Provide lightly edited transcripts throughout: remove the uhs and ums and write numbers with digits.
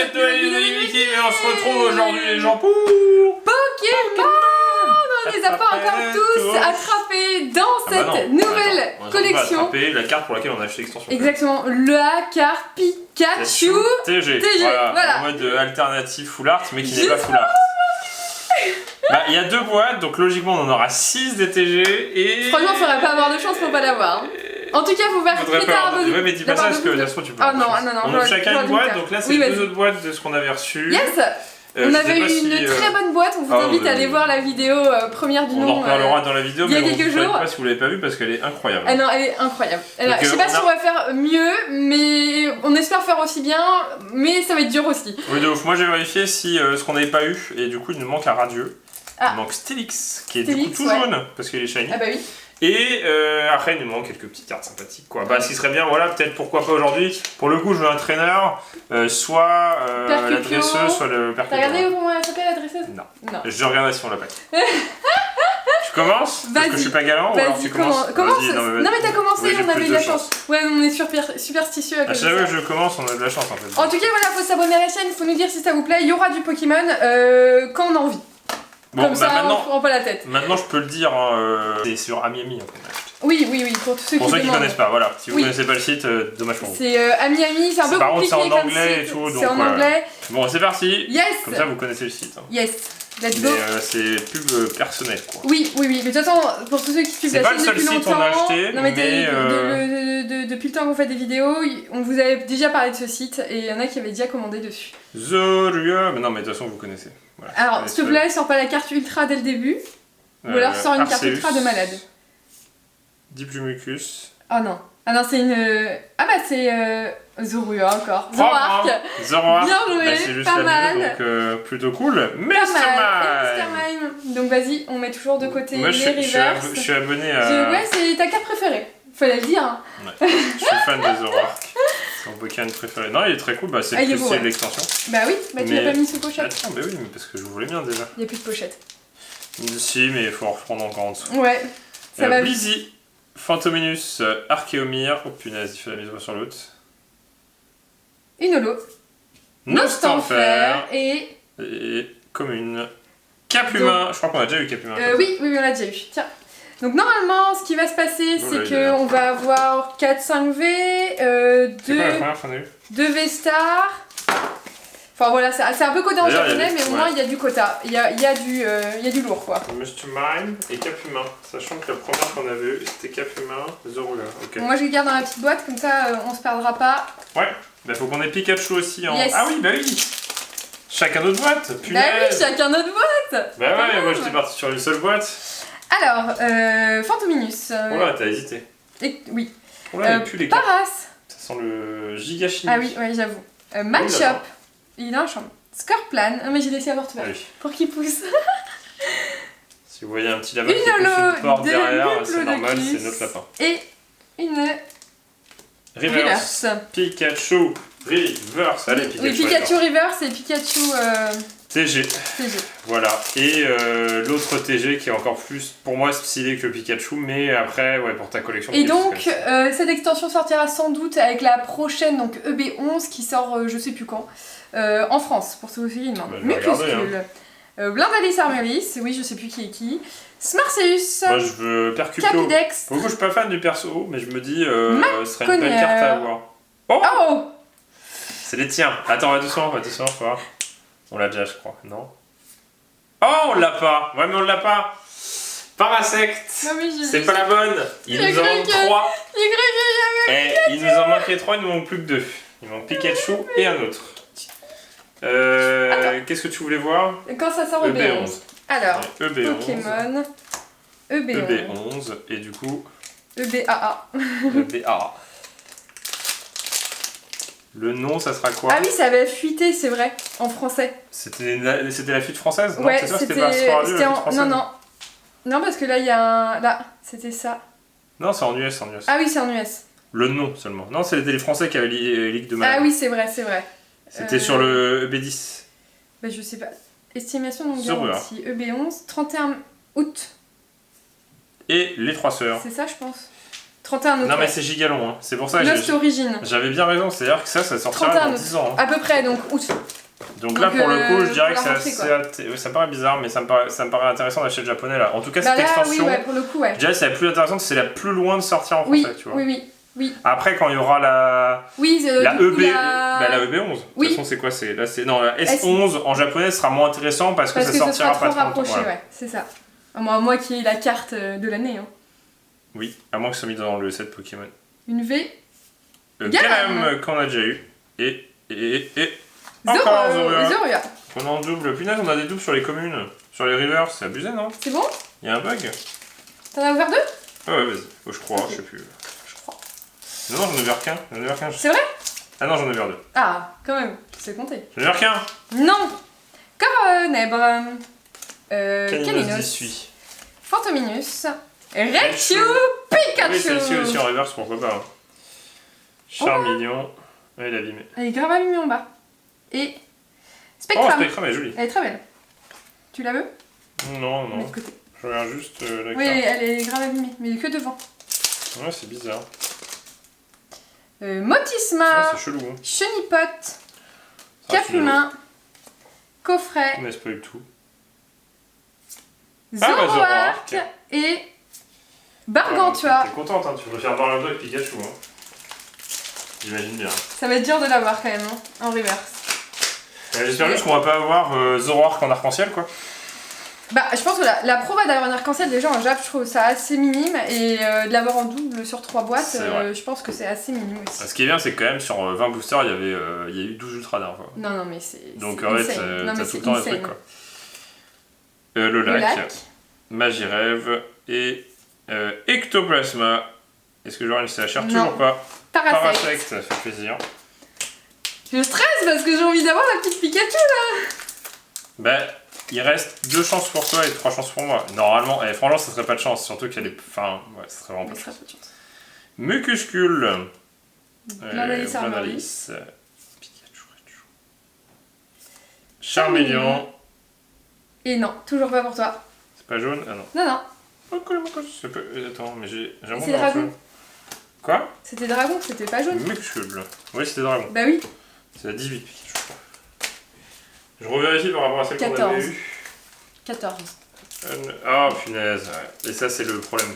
fête Noël de Mickey et on se retrouve aujourd'hui les gens pour Pokémon. On les a pas encore tous attrapés dans cette nouvelle collection. On va attraper la carte pour laquelle on a acheté l'extension. Exactement, la carte Pikachu TG. Voilà. En mode alternative full art mais qui n'est pas full art. Bah, il y a 2 boîtes, donc logiquement on en aura 6 des TG et... Franchement, il faudrait pas avoir de chance pour pas l'avoir. En tout cas, vous verrez très tard. Ouais, mais dis pas ça parce que de toute façon tu peux. Ah non. On a chacun une boîte, donc là c'est 2 autres boîtes de ce qu'on avait reçu. Yes. On avait eu une très bonne boîte, on vous invite à aller voir la vidéo première du nom. On en reparlera dans la vidéo, mais il y a quelques jours. Je ne sais pas si vous l'avez pas vu parce qu'elle est incroyable. Ah non, elle est incroyable. Je sais pas si on va faire mieux, mais on espère faire aussi bien, mais ça va être dur aussi. Oui, de ouf. Moi j'ai vérifié si ce qu'on n'avait pas eu, et du coup il nous manque un Radieux. Il manque Steelix, qui est du coup tout jaune, parce qu'il est shiny. Ah bah oui. Et après, il nous manque quelques petites cartes sympathiques, quoi. Bah, ce qui serait bien, voilà, peut-être pourquoi pas aujourd'hui. Pour le coup, je veux un traîneur, soit la dresseuse, soit le percupio. T'as regardé comment elle s'appelle la dresseuse? Non. Je regarderai si on l'a pas. Tu commences? Parce que je suis pas galant ou alors tu commences? Commence. Non, mais t'as commencé, on avait eu de la chance. Ouais, on est superstitieux à cause de ça. À chaque fois que je commence, on a de la chance en fait. En tout cas, voilà, faut s'abonner à la chaîne, faut nous dire si ça vous plaît. Il y aura du Pokémon quand on a envie. Bon, comme ça, maintenant, on prend pas la tête. Maintenant, je peux le dire, c'est sur Amiami. Oui, pour tous ceux qui connaissent pas, voilà. Si vous connaissez pas le site, dommage pour vous. C'est Amiami, c'est un peu compliqué. Par contre, c'est en anglais et tout, donc c'est en anglais. Bon, c'est parti. Yes. Comme ça, vous connaissez le site. Yes. Let's go. Mais c'est pub personnel, quoi. Oui. Mais de toute façon, pour tous ceux qui suivent la chaîne depuis longtemps, c'est pas le seul site qu'on a acheté, non, mais depuis le temps qu'on fait des vidéos, on vous avait déjà parlé de ce site et il y en a qui avaient déjà commandé dessus. Mais non, mais de toute façon, vous connaissez. Voilà, alors, s'il te plaît, sors pas la carte ultra dès le début. Ou alors sors une carte ultra de malade. Diplumucus. Oh non. Ah non, c'est une... Ah bah c'est Zorua encore. Zoroark. Bien joué, c'est juste pas mal. Donc plutôt cool. Mr. Mime. Donc vas-y, on met toujours de côté les reverse. Je suis abonné à... Ouais, c'est ta carte préférée. Fallait le dire. Hein. Ouais. Je suis fan de Zoroark. C'est mon Pokémon préféré. Non, il est très cool, c'est le plus de l'extension. Bah oui, tu l'as pas mis sous pochette. Attends, mais oui, mais parce que je voulais bien déjà. Il y a plus de pochette. Si, mais il faut en reprendre encore en dessous. Ouais, ça va vite. Blizzy, Phantominus, Archéomir. Oh punaise, il fait la mise sur l'autre. Une holo. Nostanfer et Commune. Capumin, je crois qu'on a déjà eu Capumin. Oui, on l'a déjà eu. Tiens. Donc normalement, ce qui va se passer, c'est qu'on va avoir 4-5V, 2 V-Star. Enfin voilà, c'est un peu codé en japonais, mais au moins il y a du quota. Il y a du lourd, quoi. Mr. Mime et Capumin. Sachant que la première qu'on avait eue, c'était Capumin, Zorua. Okay. Bon, moi je le garde dans la petite boîte, comme ça on se perdra pas. Ouais, bah faut qu'on ait Pikachu aussi en... Yes. Ah oui, bah oui. Chacun notre boîte, punaise. Bah oui, chacun notre boîte. Bah ouais, moi j'étais parti sur une seule boîte. Alors, Phantominus. Oh là, t'as hésité. Oui. Oh là, il pue les cartes. Paras. Ça sent le giga chimique. Ah oui, ouais, j'avoue. Matchup. Il a un champ. Scorplan. Ah mais j'ai laissé la porte ouverte. Pour qu'il pousse. Si vous voyez un petit lapin qui pousse une porte derrière, c'est normal, c'est notre lapin. Et une... Reverse. Pikachu. Reverse. Allez, Pikachu. Oui, Pikachu Reverse et Pikachu... TG. Voilà. Et l'autre TG qui est encore plus, pour moi, stylé que Pikachu, mais après, ouais, pour ta collection. Et donc, cette extension sortira sans doute avec la prochaine, donc EB11, qui sort je sais plus quand, en France, pour ceux qui le demandent. Mucuscule. Blindalis Armelis, oui, je sais plus qui est qui. Smarceus. Moi, je veux Percupio. Capidex. Pour le coup, je suis pas fan du perso, mais je me dis, ce serait une belle carte à avoir. Oh, c'est les tiens. Attends, va doucement, faut voir. On l'a déjà, je crois, non? Oh, on l'a pas! Ouais, mais on l'a pas! Parasect! C'est pas la bonne! Il nous en manque 3! Il nous en manquait 3, il nous manque plus que 2. Il manque Pikachu et un autre. Qu'est-ce que tu voulais voir? Quand ça sort EB11. Alors, EB11. Pokémon. EB11, et du coup... EBAA. EBAA. Le nom, ça sera quoi? Ah oui, ça avait fuité, c'est vrai, en français. C'était la fuite française? Ouais, non, c'était pas en... Non, parce que là, il y a un... Là, c'était ça. Non, c'est en US, Ah oui, c'est en US. Le nom seulement. Non, c'était les Français qui avaient Ligue de Malade. Ah oui, c'est vrai. C'était sur le EB10. Bah, je sais pas. Estimation donc garantie. EB11, 31 août. Et les 3 sœurs. C'est ça, je pense. 31 août. Non, mais c'est giga long, hein. C'est pour ça que Lost Origin. j'avais bien raison, c'est-à-dire que ça sortira dans 10 ans. Hein. À peu près, donc août. Donc là, pour le coup, je dirais que ça me paraît bizarre, mais ça me paraît intéressant d'acheter le japonais là. En tout cas, cette extension, oui, pour le coup, je dirais que c'est la plus intéressante, c'est la plus loin de sortir en français, tu vois. Oui. Après, quand il y aura la EB, la EB11. De toute façon, c'est quoi la S11 en japonais sera moins intéressant parce que ça sortira pas trop rapproché, ouais, c'est ça. Moi qui ai la carte de l'année. Hein. Oui, à moins que ce soit mis dans le set Pokémon. Une V. Galam qu'on a déjà eu. Et encore Zorua. On est en double. Punaise, on a des doubles sur les communes. Sur les rivers, c'est abusé, non? C'est bon? Il y a un bug. T'en as ouvert 2? Ouais, vas-y. Je crois, je sais plus. Non, j'en ai ouvert qu'un. C'est vrai? Ah non, j'en ai ouvert 2. Ah, quand même, c'est compté. J'en ai ouvert qu'un. Non. Cornèbre. Caninos. Fantominus. Raichu Pikachu. Oui, celle-ci aussi en reverse, pourquoi pas. Hein. Charmeleon. Ouais, il a abîmé. Elle est grave abîmée en bas. Et Spectrum. Oh, Spectrum, elle est jolie. Elle est très belle. Tu la veux? Non. Mets de côté. Je regarde juste la carte. Oui, elle est grave abîmée, mais que devant. Ouais, c'est bizarre. Motisma. Ah, c'est chelou. Hein. Chenipot. Capumin. Coffret. On spoil tout. Zoroark et Bargantua. T'es contente, hein, tu préfères Bargantua que Pikachu. Hein. J'imagine bien. Ça va être dur de l'avoir quand même, hein, en reverse. J'espère juste qu'on va pas avoir Zoroark en arc-en-ciel, quoi. Bah, je pense que la proba d'avoir un arc-en-ciel déjà en Jap, je trouve ça assez minime, et de l'avoir en double sur 3 boîtes, je pense que c'est assez minime aussi. Ce qui est bien, c'est que quand même sur 20 boosters, il y a eu 12 ultra d'art. Non, mais c'est. Donc en fait, t'as tout le temps des trucs, quoi. Le lac. Magirève et Ectoplasma. Est-ce que j'aurai une CHR? Toujours pas. Parasect, ça fait plaisir. Je stresse parce que j'ai envie d'avoir la petite Pikachu là. Bah, il reste 2 chances pour toi et 3 chances pour moi. Normalement, franchement, ça serait pas de chance, surtout qu'elle est. Enfin, ouais, ça serait vraiment pas de chance. Mucuscule. Blanalis. Pikachu. Charmeleon. Et non, toujours pas pour toi. C'est pas jaune? Ah non. Non. Attends, mais j'ai un C'est dragon. Quoi? C'était dragon, c'était pas jaune. Mucuscule. Oui, c'était dragon. Bah oui. C'est la 18 Pikachu, je crois. Je revérifie par rapport à celle qu'on avait eu. 14. Ah, punaise. Ouais. Et ça, c'est le problème.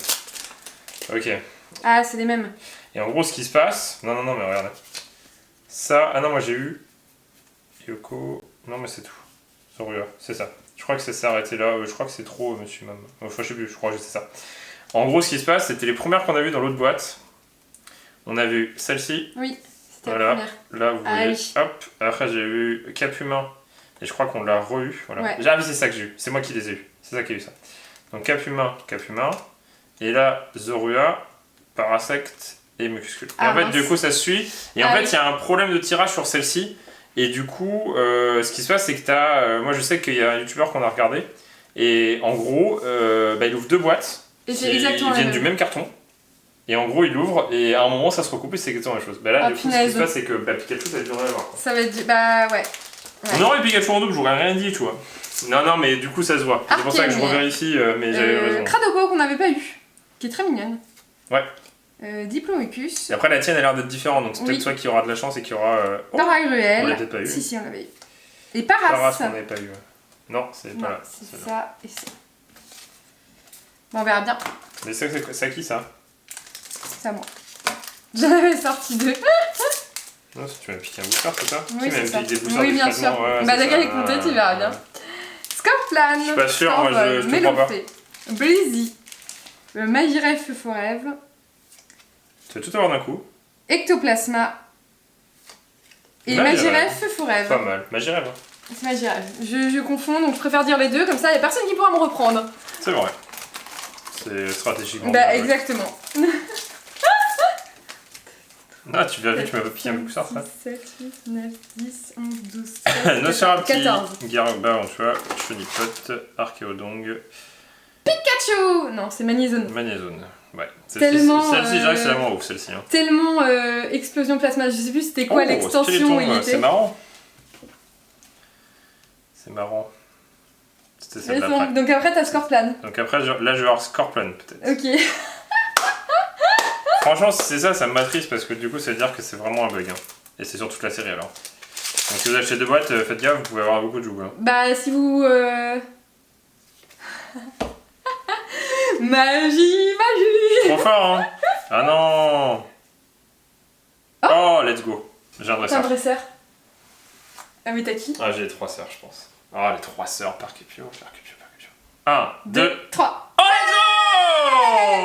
Ok. Ah, c'est les mêmes. Et en gros, ce qui se passe... Non, mais regarde. Ça... Ah non, moi j'ai eu... Yoko... Non, mais c'est tout. Zorua, c'est ça. Je crois que ça s'est arrêté là. Je crois que c'est trop, monsieur Mam. Enfin, je sais plus, je crois que c'est ça. En gros, ce qui se passe, c'était les premières qu'on a vues dans l'autre boîte. On avait eu celle-ci. Oui, c'était la première. Là, vous voyez. Hop. Après, j'ai eu Capumin. Et je crois qu'on l'a re-eu. Voilà. Ouais. Ah oui, c'est ça que j'ai eu. C'est moi qui les ai eu. C'est ça qui a eu ça. Donc Capumin. Et là, Zorua, Parasect et Mucuscule. Et en fait, du coup, ça se suit. Et en fait, il y a un problème de tirage sur celle-ci. Et du coup, ce qui se passe, c'est que t'as... moi, je sais qu'il y a un youtubeur qu'on a regardé. Et en gros, il ouvre 2 boîtes. Et c'est exactement ils viennent du même carton. Et en gros, il ouvre. Et à un moment, ça se recoupe et c'est exactement la même chose. Bah là, du coup, ce qui se passe, c'est que Pikachu, ça va être dur à l'avoir. Ça va être... Bah ouais. On aurait Pikachu en double, j'aurais rien dit, tu vois. Non, mais du coup, ça se voit. C'est pour ça que je revérifie, mais j'avais raison. Cradopo qu'on n'avait pas eu, qui est très mignonne. Ouais. Diplomicus. Et après, la tienne a l'air d'être différente, donc c'est peut-être toi qui aura de la chance et qui aura. Paragruel. On l'a peut-être pas eu. Si, on l'avait eu. Et Paras. Paras, on n'avait pas eu. Non, c'est pas là. C'est ça et ça. Bon, on verra bien. Mais c'est à qui ça? C'est à moi. J'en avais sorti 2. Non, si tu m'as piqué un booster, c'est ça? Oui, c'est ça. Oui, bien sûr. Bah, d'accord, écoutez, tu verras bien. Scorplan. Je suis pas sûr, moi je te crois pas. Blizzy. Magirève Feuforève. Tu vas tout avoir d'un coup. Ectoplasma. Et Magirève Feuforève. Pas mal. Magirève. C'est Magirève. Je confonds, donc je préfère dire les deux, comme ça il n'y a personne qui pourra me reprendre. C'est vrai. C'est stratégiquement. Bah, exactement. Ah, tu l'as vu, tu m'as piqué un booster, ça? 7, 8, 9, 10, 11, 12, 13, Nosferatu, 14. Gargantua, Chenipot, Archéodong. Pikachu! Non, c'est Magnézone. Magnézone, ouais. Celle-ci, je dirais que c'est la moins ouf, celle-ci. Hein. Tellement explosion plasma, je sais plus c'était quoi l'extension où il était. C'est marrant. C'est marrant. C'était celle d'après. Donc après t'as Scorplan. Donc après, là je vais avoir Scorplan peut-être. Ok. franchement, si c'est ça, ça m'attriste parce que du coup, ça veut dire que c'est vraiment un bug. Hein. Et c'est sur toute la série alors. Donc si vous achetez 2 boîtes, faites gaffe, vous pouvez avoir beaucoup de joues. Hein. Bah, si vous. Magie. Trop fort, hein. Ah non. Oh, let's go. J'ai un dresseur. T'as un dresseur. Ah, mais t'as qui? Ah, j'ai les 3 sœurs, je pense. Ah, les 3 sœurs, Percupio. 1, 2, 3. Oh, let's go.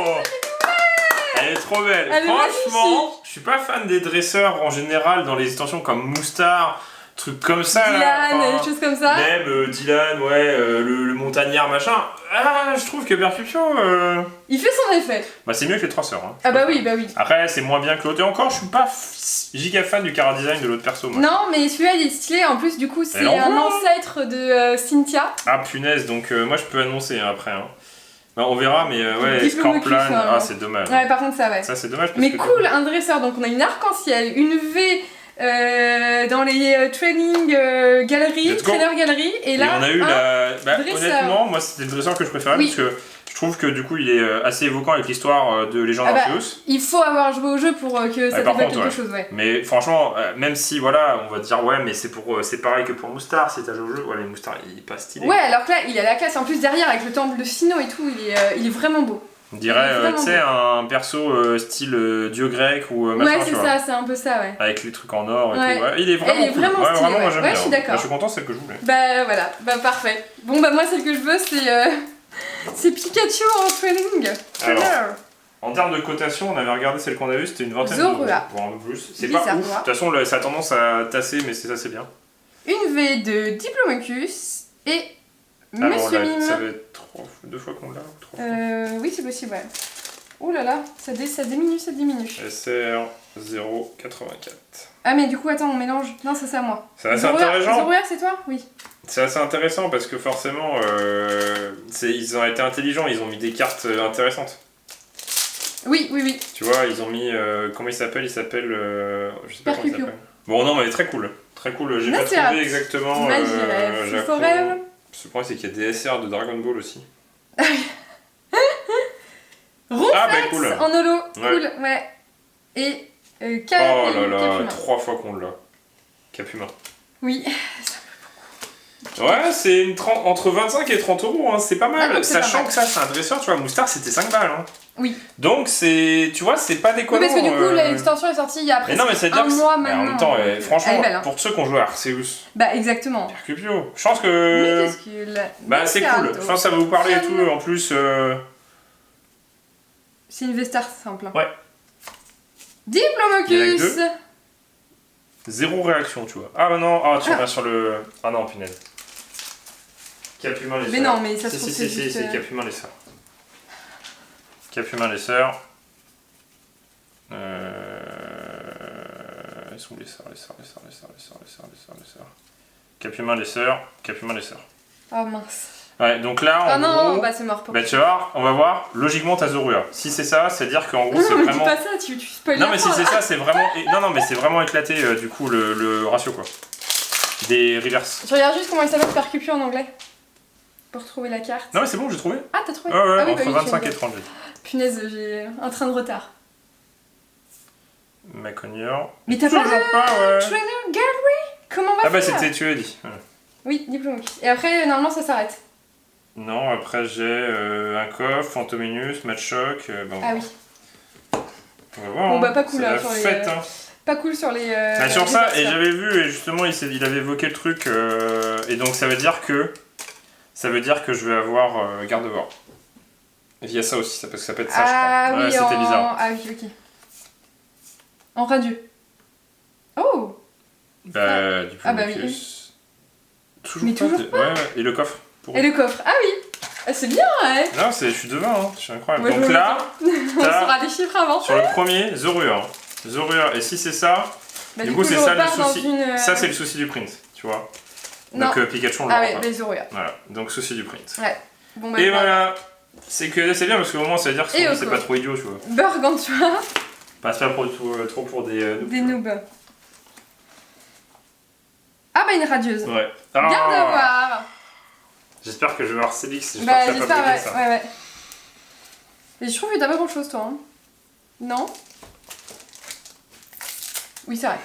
Elle est trop belle. Franchement, je suis pas fan des dresseurs en général dans les extensions comme Moustar, trucs comme ça. Dylan, des choses comme ça. Même Dylan, ouais, le montagnard, machin. Ah, je trouve que Percupio. Il fait son effet. Bah, c'est mieux que les 3 sœurs. Hein, ah, bah oui, bah oui. Après, c'est moins bien que l'autre. Et encore, je suis pas giga fan du chara design de l'autre perso. Moi. Non, mais celui-là il est stylé. En plus, du coup, c'est un ancêtre de Cynthia. Ah, punaise, donc moi je peux annoncer hein, après. Hein. Bah, on verra, mais ouais, Scorplan, ah, c'est dommage. Ouais, par contre, ça, ouais. Ça, c'est dommage. Parce mais que cool, un dresseur. Donc, on a une arc-en-ciel, une V. Dans les training galeries, trainer galeries, et là on a eu honnêtement, moi c'était le dresseur que je préférais parce que je trouve que du coup il est assez évoquant avec l'histoire de Légende Arceus. Il faut avoir joué au jeu pour que ça développe quelque chose, ouais. Mais franchement, même si voilà, on va dire ouais, mais c'est pareil que pour Moustar, si t'as joué au jeu, ouais, mais Moustar il est pas stylé. Ouais, alors que là il a la classe en plus derrière avec le temple de Sinnoh et tout, il est vraiment beau. On dirait, tu sais, un perso style dieu grec ou machin. Ouais, c'est ça, c'est un peu ça, ouais. Avec les trucs en or et tout. Ouais, il est vraiment cool. Vraiment stylé, vraiment, moi j'aime bien. Je suis d'accord. Bah, je suis content, c'est celle que je voulais. Bah voilà, bah parfait. Bon, bah moi celle que je veux, c'est Pikachu en training. Alors, en termes de cotation, on avait regardé celle qu'on a vue, c'était une vingtaine d'euros. Pour un peu plus. C'est pas ouf. De toute façon, ça a tendance à tasser, mais ça c'est bien. Une V de Diplomacus et Monsieur Mime. Ça va être 2 fois qu'on l'a ou 3 fois. Oui, c'est possible, ouais. Oh là là, ça diminue. SR 084. Ah, mais du coup, attends, on mélange. Non, ça c'est à moi. C'est assez intéressant. Zoroark, c'est toi? Oui. C'est assez intéressant parce que forcément, ils ont été intelligents, ils ont mis des cartes intéressantes. Oui. Tu vois, ils ont mis. Comment il s'appelle? Je sais pas comment il s'appelle. Bon, non, mais très cool. Très cool. J'ai pas trouvé exactement. Le problème, c'est qu'il y a des SR de Dragon Ball aussi. Ronflex cool. En holo, cool, ouais. Et oh là là, 3 fois qu'on l'a. Capumin. Oui. Ouais, c'est entre 25 et 30 euros, hein, c'est pas mal. Ah, sachant que ça, c'est un dresseur, tu vois, Moustar c'était 5 balles. Hein. Oui. Donc, tu vois, c'est pas déconnant. Oui, parce que du coup, l'extension est sortie il y a presque un mois maintenant. En même temps, franchement, belle, hein. pour ceux qui ont joué à Arceus. Bah, exactement. Percupio. Je pense que. Bah, c'est cool. Je pense que ça va vous parler et tout. En plus. C'est une Vestar simple. Ouais. Diplomacus. 0 réaction, tu vois. Ah bah non, tu vas sur le. Ah non, punaise. Capumin les sœurs. Mais non, mais ça se trouve c'est juste... c'est Capumin les sœurs. Capumin les sœurs. Ils sont les sœurs. Capumin les sœurs. Oh mince. Ouais, donc là, en gros, c'est mort pour tu vois, on va voir, logiquement t'as Zorua. Si c'est ça, c'est dire qu'en gros c'est vraiment... Non, mais dis pas ça, tu spoil. Non, mais si c'est ça, c'est vraiment... Non, mais c'est vraiment éclaté, du coup, le ratio, quoi. Des reverse. Je regarde juste comment il s'appelle Percupio en anglais. Pour trouver la carte. Non, mais c'est bon, j'ai trouvé. Ah, t'as trouvé? Ouais, entre 25 et 30. Punaise, j'ai un train de retard. Maconior. Mais t'as pas de Trainer Gallery? Comment on va faire? Ah bah c'était, tu l'as dit. Oui, Diplomacus. Et après, normalement, ça s'arrête. Non, après j'ai un coffre, Fantominus, Matchshock. Ah oui. On va voir. Bon, bah pas cool là, sur les. Fête, hein. Pas cool sur les. Sur ça, et j'avais vu, et justement, il avait évoqué le truc, et donc ça veut dire que je vais avoir Gardevoir. Via ça aussi, parce que ça peut être ça, je crois. Oui, c'était bizarre. Ah oui, ok. En radieux. Oh! Bah, du coup, bah oui. Toujours pas. Ouais, et le coffre. Et le coffre, ah oui! C'est bien, ouais! Non, je suis devant, hein. Je suis incroyable. Moi, donc là, on saura les chiffres avant. Sur le premier, Zorua. Et si c'est ça, bah, du coup, c'est ça le souci. Ça, c'est le souci du print, tu vois. Donc Pikachu, on l'aura pas. Mais Zorua. Voilà, donc souci du print. Ouais. Bon, bah, et voilà! C'est bien parce qu'au moins ça veut dire que c'est pas trop idiot, tu vois. Gargantua. Pas se faire trop pour des noobs. Des noobs. Ah bah une radieuse. Ouais. Gardevoir. J'espère que je vais avoir Célix. J'espère, ouais. Mais je trouve que t'as pas grand chose toi. Hein. Non? Oui, c'est vrai.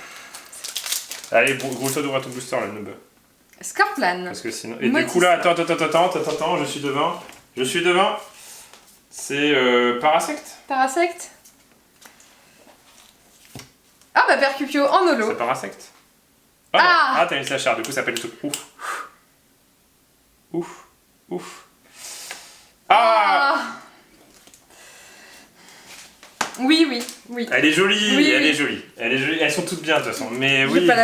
Allez, gros-toi d'ouvrir ton booster, là, noob. Scorplan. Parce que sinon... Et du coup, là, attends, je suis devant. C'est Parasect. Parasect. Ah bah Percupio en holo. C'est Parasect. Ah, t'as une slashard, du coup ça s'appelle le truc. Ouf. Ah. Oui. Elle est jolie, elle est jolie. Elles sont toutes bien de toute façon, mais oui. Je vais pas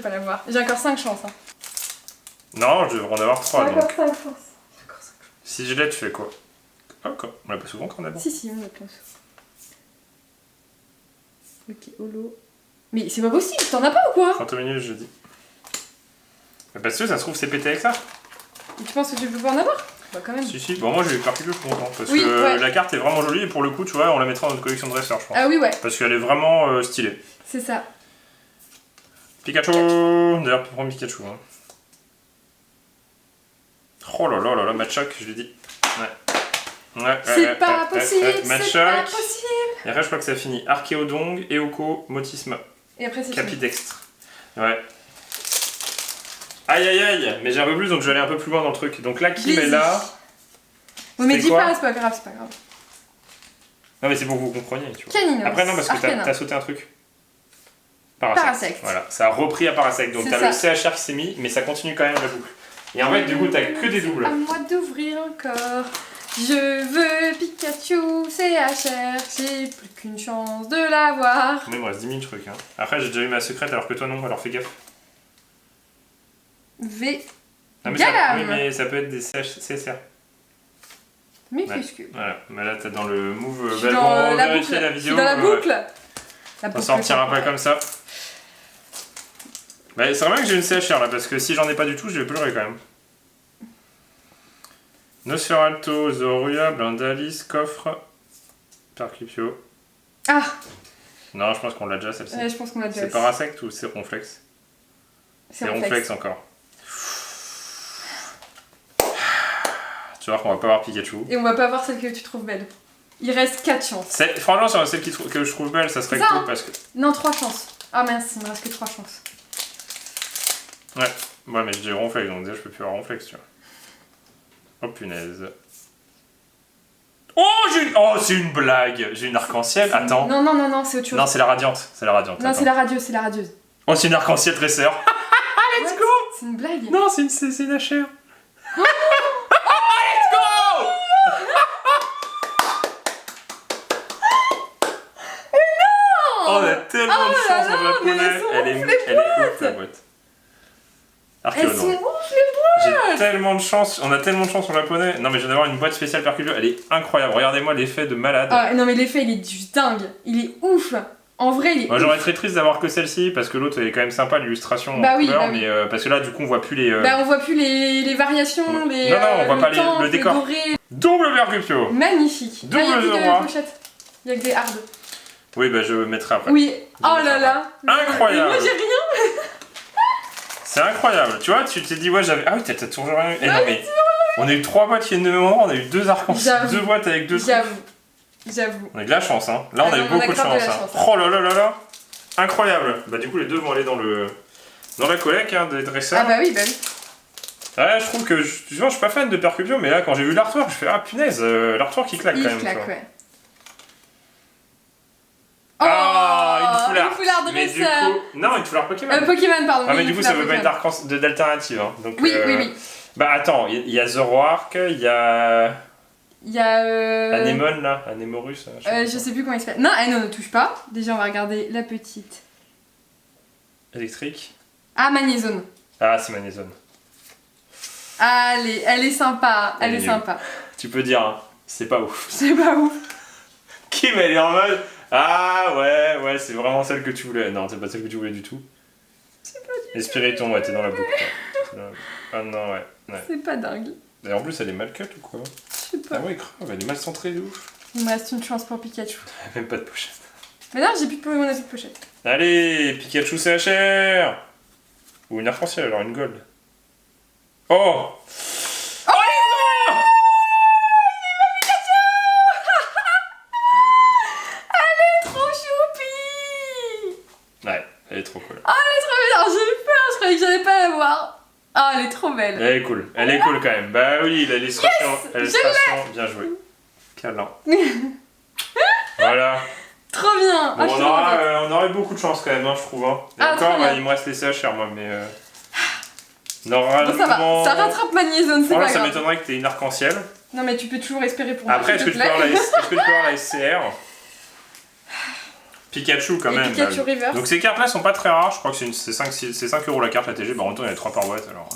la voir. J'ai encore 5 chances. Hein. Non, je devrais en avoir 3 J'ai donc. encore 5 chances. Si je l'ai, tu fais quoi? Oh, on l'a pas souvent qu'on a bon. Si, on l'a plein souvent. Ok, holo. Mais c'est pas possible, t'en as pas ou quoi? 30 minutes, je dis. Parce que ça se trouve, c'est pété avec ça. Et tu penses que tu peux pas en avoir? Bah quand même. Si. Bon, moi je vais faire plus longtemps. Parce que la carte est vraiment jolie et pour le coup, tu vois, on la mettra dans notre collection de dresseurs, je pense. Ah oui, ouais. Parce qu'elle est vraiment stylée. C'est ça. Pikachu. D'ailleurs, pour prendre Pikachu. Hein. Oh là là, Matchok, je l'ai dit. Ouais. C'est pas possible. Et après, je crois que ça finit Archéodong, Eoko, Motisma. Et après, c'est Capidextre. Ouais. Aïe, mais j'ai un peu plus donc je vais aller un peu plus loin dans le truc. Donc là, Kim est là. Oui, mais dis pas, c'est pas grave. Non, mais c'est pour que vous compreniez, tu vois. Caninos. Après, non, parce que t'as sauté un truc. Parasect. Voilà, ça a repris à Parasect. Donc t'as le CHR qui s'est mis, mais ça continue quand même la boucle. Et en fait, du coup, t'as que des doubles. À moi d'ouvrir encore. Je veux Pikachu, CHR, j'ai plus qu'une chance de l'avoir. Mais il me reste 10 000 trucs. Hein. Après, j'ai déjà eu ma secrète alors que toi non, alors fais gaffe. Galam. Oui, mais ça peut être des CSR. Minuscule. Voilà, mais là t'es dans le move. On va vérifier la vidéo. Je suis dans la boucle. On sortira pas comme ça. Bah, c'est vrai que j'ai une CHR là, parce que si j'en ai pas du tout, je vais pleurer quand même. Nosferalto, Zorua, Blindalis, Coffre, Percupio. Ah. Non, je pense qu'on l'a déjà celle-ci. Je pense qu'on l'a déjà. C'est Parasect ou c'est Ronflex? C'est Ronflex encore. Tu vois qu'on va pas avoir Pikachu. Et on va pas avoir celle que tu trouves belle. Il reste 4 chances. Franchement, sur celle que je trouve belle, ça serait cool parce que... Non, 3 chances. Ah mince, il me reste que 3 chances. Ouais, mais j'ai Ronflex, donc déjà je peux plus avoir Ronflex, tu vois. Oh punaise. Oh, c'est une blague. J'ai une arc-en-ciel. Attends. Non, c'est autre chose. Non, c'est la radiante. Non, c'est la radieuse. Oh, c'est une arc-en-ciel dresseur. Let's go. C'est une blague. Non, c'est une HR. Oh Let's go. Non. On a tellement de chance en japonais. Elle est ouf la boîte. Elles sont ouf les boîtes. J'ai tellement de chance, on a tellement de chance en japonais. Non mais je viens d'avoir une boîte spéciale Percupio, elle est incroyable. Regardez-moi l'effet de malade. Ah non mais l'effet il est juste dingue, il est ouf. En vrai il est Moi j'aurais été très triste d'avoir que celle-ci parce que l'autre elle est quand même sympa l'illustration en couleur, mais parce que là du coup on voit plus les... Bah on voit plus les variations, Non, on voit pas le décor. Doré. Double Percupio. Magnifique. Double il y a plus Zorua. de pochettes. Il y a que des hardes. Oui bah je mettrai après. Oui, oh là là. Incroyable. Mais moi j'ai rien. C'est incroyable, tu vois, tu t'es dit ouais j'avais... Ah oui t'as toujours rien eu. Non mais on a eu 3 boîtes qui viennent de même endroit, on a eu 2 arcs-en-ciel, 2 boîtes avec 2 trucs. J'avoue. On a eu de la chance hein, là on a eu beaucoup de chance. Oh là là. Incroyable. Bah du coup les deux vont aller dans la collecte hein, des dresseurs. Ah bah oui. Ouais je trouve que, tu vois je suis pas fan de Percupio mais là quand j'ai vu l'artwork je fais ah punaise, l'artwork il claque quand même. Il claque ouais. Ah, une foulard dresseur. Mais du coup... Non, une foulard Pokémon. Pokémon, pardon. Ah, mais du coup, ça veut pas être d'alternative. Hein. Donc, oui. Bah, attends, il y a Zoroark, il y a... Il y a... Anémone, là. Anémorus. Je sais plus comment il s'appelle. Non, elle ne touche pas. Déjà, on va regarder la petite. Électrique. Ah, Magnézone. Ah, c'est Magnézone. Allez, elle est sympa. Elle est sympa. Tu peux dire, hein. C'est pas ouf. C'est pas ouf. Kim, elle est en mode... Ah ouais, c'est vraiment celle que tu voulais. Non, c'est pas celle que tu voulais du tout. C'est pas du tout. Espiriton, ouais, t'es dans la boucle. Ah non, ouais. C'est pas dingue. Et en plus, elle est mal cut ou quoi? Je sais pas. Ah ouais, grave, elle est mal centrée de ouf. Il me reste une chance pour Pikachu. Même pas de pochette. Mais non, j'ai plus de Pokémon, on a plus de pochette. Allez, Pikachu CHR. Ou une arc-en-ciel, alors une gold. Oh. Ouais. voir. Ah, elle est trop belle. Elle est cool quand même. Bah oui, l'illustration, bien joué. Câlin. Voilà. Trop bien. Bon, on aurait beaucoup de chance quand même, hein, je trouve. Hein. Et encore, il me reste les CHR, moi, mais... Normalement... Bon, ça va, ça rattrape ma liaison, c'est pas grave. Ça m'étonnerait que t'aies une arc-en-ciel. Non, mais tu peux toujours espérer pour moi. Après, est-ce que tu peux avoir la SCR? Pikachu quand même. Pikachu Reverse. Donc ces cartes-là sont pas très rares, je crois que c'est 5 € la carte, la TG. Bah, en même temps, il y a 3 par boîte, alors...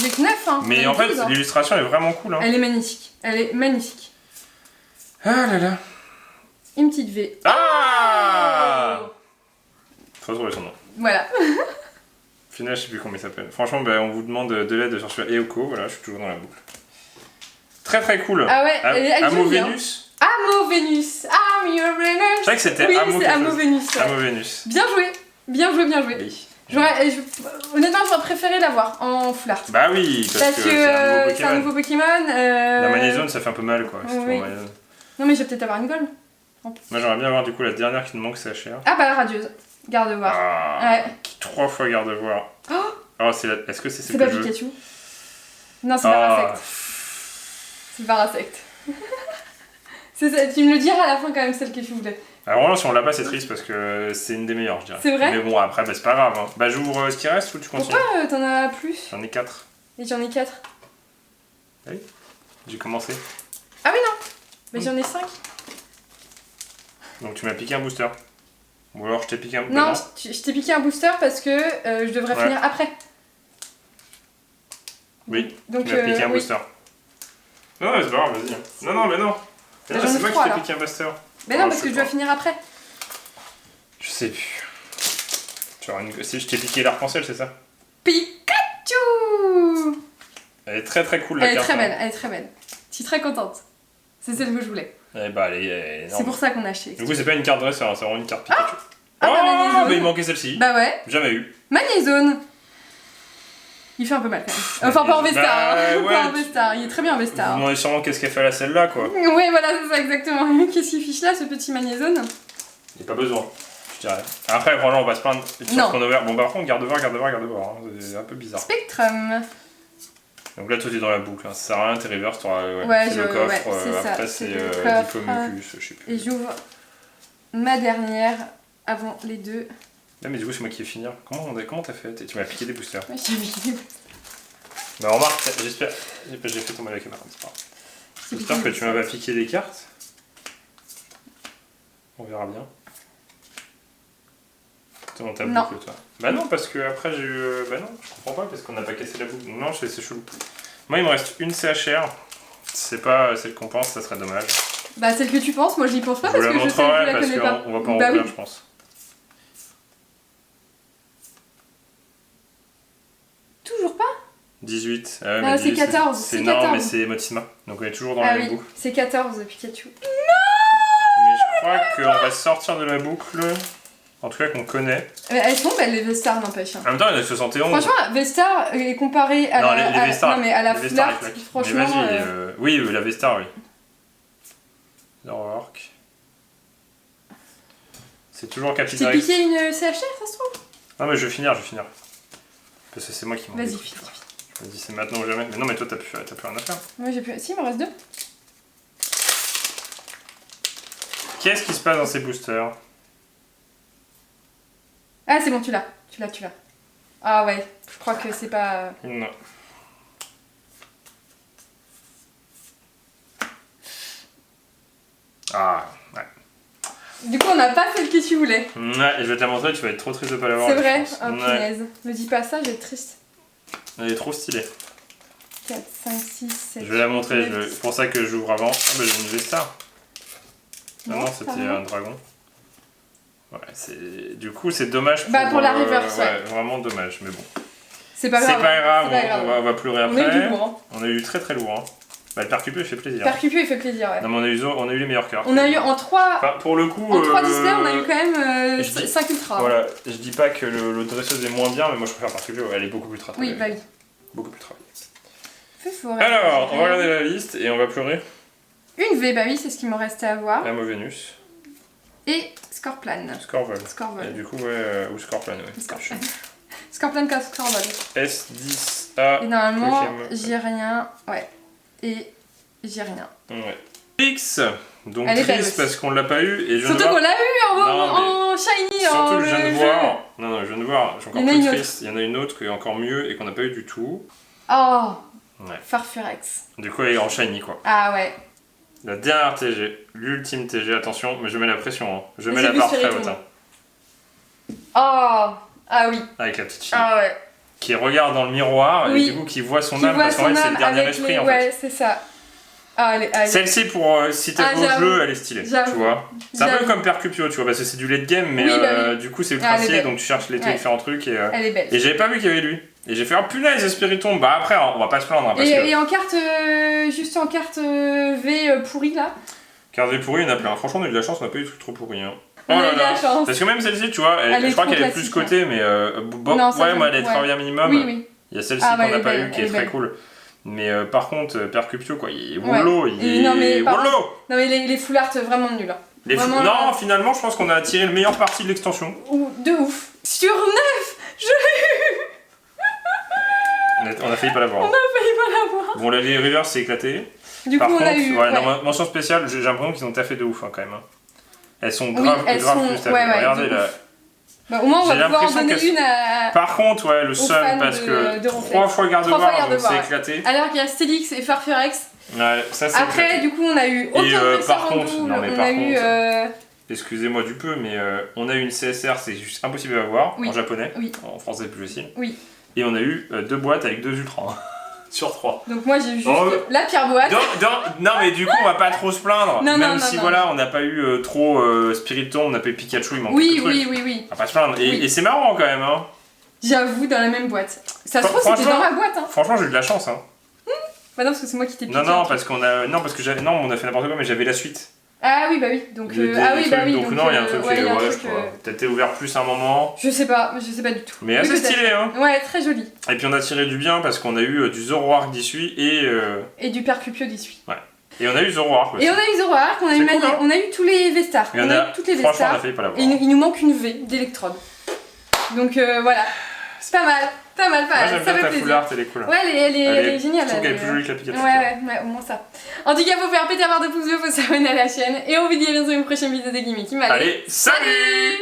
J'ai que 9, hein. Mais en fait, l'illustration est vraiment cool. Hein. Elle est magnifique. Elle est magnifique. Ah là là. Une petite V. Ah faut trouver son nom. Voilà. Au final, je sais plus comment il s'appelle. Franchement, on vous demande de l'aide sur celui-là. Eoko, voilà, je suis toujours dans la boucle. Très très cool. Ah ouais, elle est Amo Vénus. Amo Vénus. I'm your Venus. Je savais que c'était Amo Vénus. Amo Vénus. Bien joué. Bien joué, bien joué. Oui. Honnêtement, j'aurais préféré l'avoir en full art. Bah oui, parce que c'est un nouveau Pokémon. La Magnézone, ça fait un peu mal, quoi. Oui. Non, mais je vais peut-être avoir une gold. Moi, j'aimerais bien avoir du coup la dernière qui nous manque, c'est HR. Ah bah la radieuse. Garde-voir. Ah, ouais. 3 fois garde-voir. Oh, est-ce que c'est pas Pikachu? Non, c'est Parasect. C'est Parasect. Tu me le diras à la fin quand même, celle que tu voulais. Alors là, si on l'a pas, c'est triste parce que c'est une des meilleures, je dirais. C'est vrai? Mais bon, après, c'est pas grave. Hein. Bah, j'ouvre ce qui reste ou tu continues? Pourquoi t'en as plus? J'en ai 4. Et j'en ai 4. Oui, j'ai commencé. Ah oui, non. Mais j'en ai 5. Donc tu m'as piqué un booster. Ou alors je t'ai piqué un booster. Non, je t'ai piqué un booster parce que je devrais finir après. Oui, donc, tu m'as piqué un booster. Non, mais c'est pas grave, vas-y. Non, mais non. C'est moi qui t'ai piqué un booster. Mais non, parce que je dois finir après. Je sais plus. Si je t'ai piqué l'arc-en-ciel, c'est ça? Pikachu! Elle est très très cool la carte. Elle est très belle. Je suis très contente. C'est celle que je voulais. Eh bah, elle est énorme. C'est pour ça qu'on a acheté. Du coup, c'est pas une carte dresseur, c'est vraiment une carte Pikachu. Bah il manquait celle-ci. Bah ouais. Jamais eu. Magnézone. Il fait un peu mal quand même. Enfin, pas en Vestar. Pas en Vestar. Il est très bien en Vestar. Vous vous demandez sûrement qu'est-ce qu'elle fait là, celle-là, quoi. Ouais, voilà, c'est ça exactement. Qu'est-ce qu'il fiche là, ce petit Magnézone? Il n'y a pas besoin, je dirais. Après, franchement, on va se plaindre. Non. Bon, par contre, garde-voir. Hein. C'est un peu bizarre. Spectrum. Donc là, toi, t'es dans la boucle. Hein. Ça sert à rien, t'es reverse, c'est le coffre. Après, c'est Diplomucus, je sais plus. Et j'ouvre ma dernière avant les deux. Là, mais du coup, c'est moi qui vais finir. Comment t'as fait? Tu m'as piqué des boosters. Ouais, j'ai piqué des boosters. Bah, remarque, j'espère. J'ai fait tomber la caméra, c'est pas grave. J'espère que tu m'as pas piqué des cartes. On verra bien. T'es dans ta boucle, toi. Bah non, parce que après j'ai eu... Bah non, je comprends pas, parce qu'on n'a pas cassé la boucle. Non, c'est chelou. Moi, il me reste une CHR. C'est pas celle qu'on pense, ça serait dommage. Bah celle que tu penses, moi j'y pense pas parce que je sais que je la connais pas. On va pas en rouvrir, je pense. Toujours pas? 18. Ah, c'est 14. C'est non, mais c'est Motsima. Donc on est toujours dans la même boucle. C'est 14 Pikachu. Mais je crois qu'on va sortir de la boucle. En tout cas qu'on connaît. Mais elles sont belles les Vestar, n'empêche. En même temps, il y en a 71. Franchement, Vestar est comparé à la Flart, franchement. Mais vas-y, oui, la Vestar, oui. L'Orc. C'est toujours Capitaine. T'es piqué une CHR, ça se trouve? Non, mais je vais finir. Parce que c'est moi qui m'en Vas-y, finis. Je me dis, c'est maintenant ou jamais. Mais non, mais toi, t'as plus rien à faire. Ouais, j'ai plus. Si, il me reste 2. Qu'est-ce qui se passe dans ces boosters? Ah, c'est bon, tu l'as. Ah ouais, je crois que c'est pas... Non. Ah, ouais. Du coup, on n'a pas fait le que tu voulais. Ouais, et je vais te la montrer, tu vas être trop triste de pas l'avoir. C'est vrai? Oh, punaise. Me dis pas ça, je vais être triste. Elle est trop stylée. 4, 5, 6, 7... Je vais la montrer, c'est pour ça que j'ouvre avant. Ah bah j'ai une Vestar. Ah non, c'était un dragon. Ouais, du coup, c'est dommage pour la reverse, ouais. Vraiment dommage, mais bon. C'est pas grave. On va pleurer après. On a eu du lourd. Hein. On a eu du très lourd. Hein. Bah, le Percupé, il fait plaisir. Percupé, il fait plaisir, ouais. Non, mais on a eu les meilleures cartes. On a eu en 3... Enfin, pour le coup... En 3 displays, on a eu quand même 5 ultras. Voilà, je dis pas que le dresseuse est moins bien, mais moi je préfère Percupé, elle est beaucoup plus travaillée. Oui, bah oui. Beaucoup plus travaillée. Alors, on va regarder la liste et on va pleurer. Une V, bah oui, c'est ce qu'il m'en restait à voir. Amo Vénus. Et Scorplan. Scorvol. Et du coup, ouais, ou Scorplan, ouais. Scorpion Cascarball. S10A. Et normalement, j'ai rien. Ouais. Et j'ai rien. Ouais. X. Donc elle triste parce qu'on l'a pas eu. Et surtout qu'on l'a eu en shiny. Surtout, je viens de voir. Non, je viens de voir. Je suis encore plus triste. Il y en a une autre qui est encore mieux et qu'on n'a pas eu du tout. Oh. Ouais. Farfurex. Du coup, elle est en shiny quoi. Ah ouais. La dernière TG. L'ultime TG. Attention, mais je mets la pression. Hein. Je mets la barre très haute. Hein. Oh. Ah oui. Avec la petite fille. Ah ouais. Qui regarde dans le miroir et du coup qui voit son âme parce qu'en fait c'est le dernier esprit en fait. Ouais, c'est ça. Ah, celle-ci pour si t'aimes au jeu, elle est stylée, tu vois. C'est un peu comme Percupio, tu vois, parce que c'est du late game, mais du coup c'est ultra stylé, donc tu cherches les différents trucs et elle est belle. Et j'avais pas vu qu'il y avait lui. Et j'ai fait oh punaise, Spiritomb. Bah après on va pas se plaindre parce et en carte juste en carte V pourrie là. Carte V pourrie, il y en a plein. Franchement on a eu de la chance, on n'a pas eu de trucs trop pourris hein. On a eu de la chance. Parce que même celle-ci, tu vois, je crois qu'elle est plus cotée, mais ouais, moi elle est travaillée un minimum. Oui. Il y a celle-ci qu'on n'a pas eu qui est très cool. Mais par contre, Percupio, quoi, il est wollo, non mais les full art vraiment nuls. Non, finalement, je pense qu'on a tiré le meilleur parti de l'extension. De ouf. Sur 9, je l'ai eu. On a failli pas l'avoir. Bon, les Rivers s'est éclaté. Du coup, on a eu. Non, mention spéciale, j'ai l'impression qu'ils ont taffé de ouf quand même. Elles sont grave plus taffées. Regardez là. Bah, au moins on va pouvoir en donner une à... Par contre, ouais, le seum parce que 3 fois Gardevoir, donc c'est éclaté. Alors qu'il y a Stélix et Farfurex. Ouais, ça c'est après, éclaté. Du coup, on a eu aucun par contre, on a eu... Excusez-moi du peu, mais on a eu une CSR, c'est juste impossible à avoir en japonais. En français, plus facile. Et on a eu 2 boîtes avec 2 ultras. Sur 3. Donc moi j'ai juste la pire boîte. Non mais du coup on va pas trop se plaindre. Même si voilà on n'a pas eu trop Spiritomb, on n'a pas eu Pikachu, il manque oui, de trucs. Oui. On va pas se plaindre. Et c'est marrant quand même hein. J'avoue dans la même boîte. Ça se trouve c'était dans ma boîte hein. Franchement j'ai eu de la chance hein. Bah non parce que c'est moi qui t'ai piqué. Non parce qu'on a on a fait n'importe quoi mais j'avais la suite. Ah oui bah oui donc donc non il y a un truc peut-être t'es ouvert plus un moment. Je sais pas du tout. Mais assez stylé hein. Ouais très joli. Et puis on a tiré du bien parce qu'on a eu du Zoroark d'issue et du Percupio d'issue. Ouais. Et on a eu Zoroark aussi. Et on a eu Zoroark, on a eu tous les Vestars. On a eu toutes les Vestars. Franchement on a failli pas l'avoir. Et il nous manque une V d'électrode. Donc voilà. C'est pas mal. Moi j'aime bien ta full art, elle est cool. Ouais, elle est géniale. Je trouve qu'elle est plus jolie que la Pikachu. Ouais, au moins ça. En tout cas, faut faire péter la barre de pouces bleus, faut s'abonner à la chaîne. Et on vous dit à bientôt dans une prochaine vidéo de Gimmicks. Allez, salut!